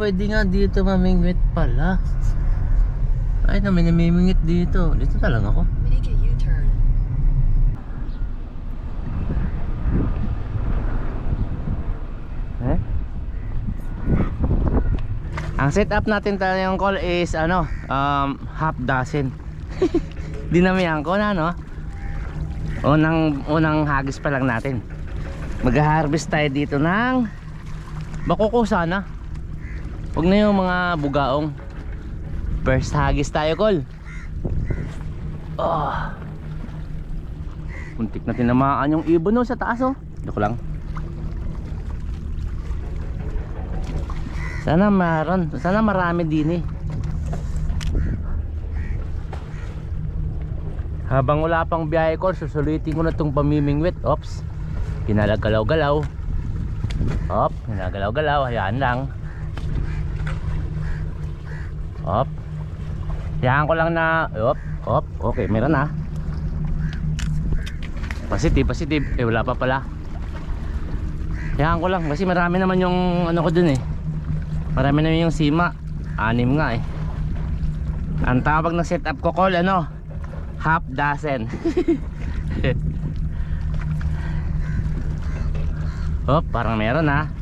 pwede nga dito mamingwit pala. Ay na, may namimingwit dito. Dito talaga ako. Make a U-turn. Eh? Ang setup natin tayo call is half dozen. Dinamihan ko na, no? Unang hagis pa lang natin. Mag-harvest tayo dito ng bakoko sana. Huwag na yung mga bugaong. First hagis tayo, call. Oh. Muntik na tinamaan yung ibon, no, sa taas, oh. Dito lang. Sana meron. Sana marami din eh. Habang wala pang biyahe ko, susulitin ko na itong pamimingwit. Oops. Pinalagalaw-galaw. Op, pinalagalaw-galaw. Hayaan lang. Op. Hayaan ko lang na. Op. Okay, meron na. Positive. Eh, wala pa pala. Hayaan ko lang. Kasi marami naman yung ano ko dun eh. Marami naman yung sima. 6 nga eh. Ang tawag ng setup ko, call, half dozen. Hop, parang meron ha.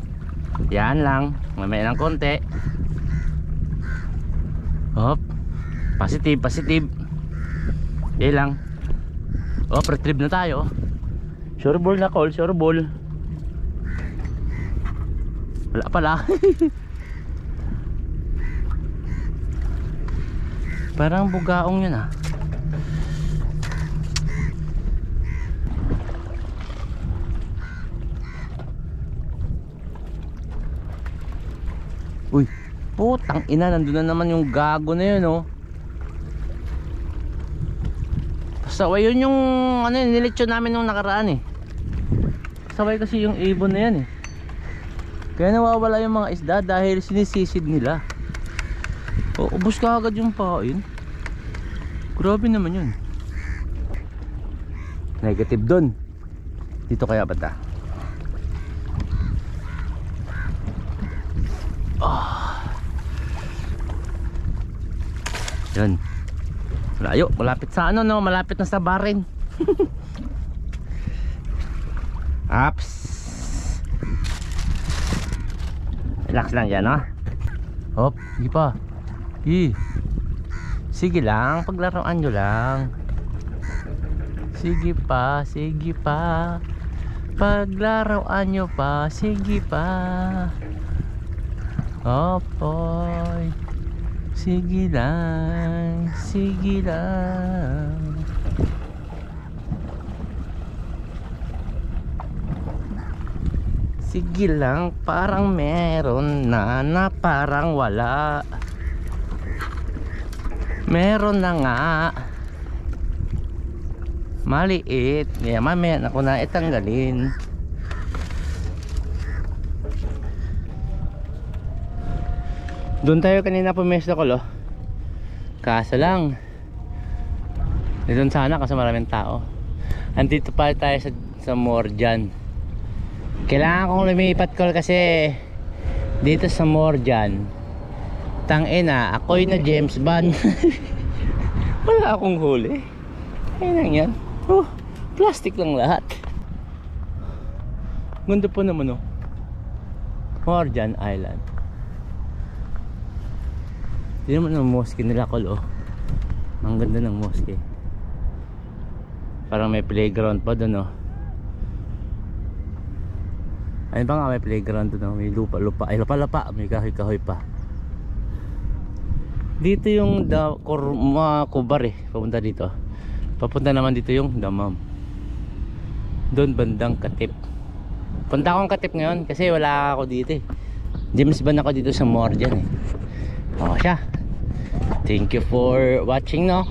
Yan lang, mamaya ng konti. Hop, positive. Yan lang. Hop, retrieve na tayo. Sure ball na, call, sure ball. Wala pala. Parang bugaong yun ah. Uy, putang ina, nandun na naman yung gago na yun, oh. Pasaway yun yung nilitsyon namin nung nakaraan eh. Pasaway kasi yung ibon na yan eh. Kaya nawawala yung mga isda dahil sinisisid nila. O, ubos ka agad yung pain. Grabe naman yun. Negative dun. Dito kaya bata. Yun. Layo, malapit sa malapit na sa barin. Ups. Relax lang yan, no? Hop, sige pa. Sige lang, paglaruan nyo lang. Sige pa. Paglaruan nyo pa. Sige pa. Opoy. Sige lang. Sige lang, parang meron na parang wala. Meron na nga. Maliit. Kaya mamaya ako na itanggalin. Doon tayo kanina pumesto ko, lo. Kaso lang, doon sana kasi maraming tao. Andito pa tayo sa Morjan. Kailangan kong lumipat, call, kasi dito sa Morjan, tangina, ako'y na James Bond. Wala akong huli. Ayun lang yan. Plastic lang lahat. Ganda po naman, oh. Morjan Island. Hindi naman ang mosque nila, call, oh. Ang ganda ng mosque. Parang may playground pa dun, oh. Ayun pa nga, may playground dun, oh. May lupa. Ay, lupa. May kahoy pa. Dito yung Kubar eh. Papunta dito. Papunta naman dito yung Damam. Doon bandang Katip. Punta akong Katip ngayon kasi wala ako dito eh. James Bond ako dito sa Morjan eh. O siya. Thank you for watching, no.